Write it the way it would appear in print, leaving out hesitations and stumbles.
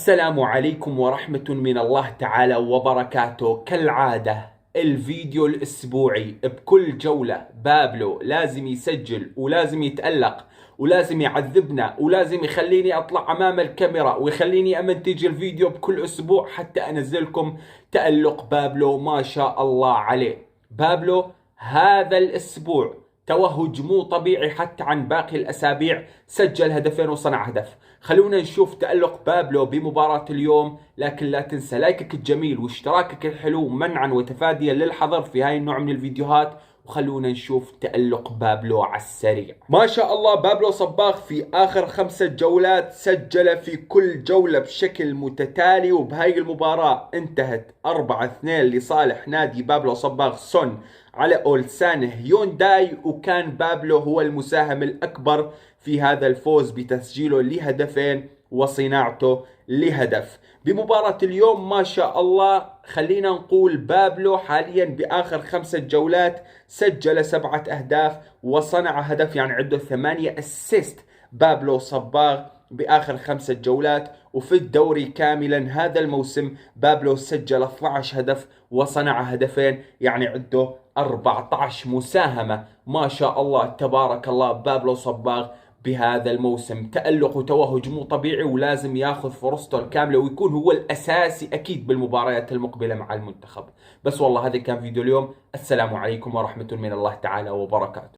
السلام عليكم ورحمة من الله تعالى وبركاته. كالعادة الفيديو الأسبوعي بكل جولة بابلو لازم يسجل ولازم يتألق ولازم يعذبنا ولازم يخليني أطلع أمام الكاميرا ويخليني أمنتج الفيديو بكل أسبوع حتى أنزلكم تألق بابلو ما شاء الله عليه. بابلو هذا الأسبوع توهج مو طبيعي حتى عن باقي الأسابيع، سجل هدفين وصنع هدف. خلونا نشوف تألق بابلو بمباراة اليوم، لكن لا تنسى لايكك الجميل واشتراكك الحلو منعا وتفاديا للحظر في هاي النوع من الفيديوهات. وخلونا نشوف تألق بابلو على السريع. ما شاء الله بابلو صباغ في آخر 5 جولات سجل في كل جولة بشكل متتالي، وبهاي المباراة انتهت 4-2 لصالح نادي بابلو صباغ سون على أولسان هيونداي، وكان بابلو هو المساهم الأكبر في هذا الفوز بتسجيله لهدفين وصناعته لهدف. بمباراة اليوم ما شاء الله خلينا نقول بابلو حاليا بآخر 5 جولات سجل 7 أهداف وصنع هدف، يعني عنده 8 أسيست بابلو صباغ بآخر 5 جولات. وفي الدوري كاملا هذا الموسم بابلو سجل 12 هدف وصنع هدفين، يعني عنده 14 مساهمة. ما شاء الله تبارك الله بابلو صباغ بهذا الموسم تألق وتوهج مو طبيعي، ولازم ياخذ فرصته الكاملة ويكون هو الأساسي أكيد بالمباريات المقبلة مع المنتخب. بس والله هذا كان فيديو اليوم. السلام عليكم ورحمة من الله تعالى وبركاته.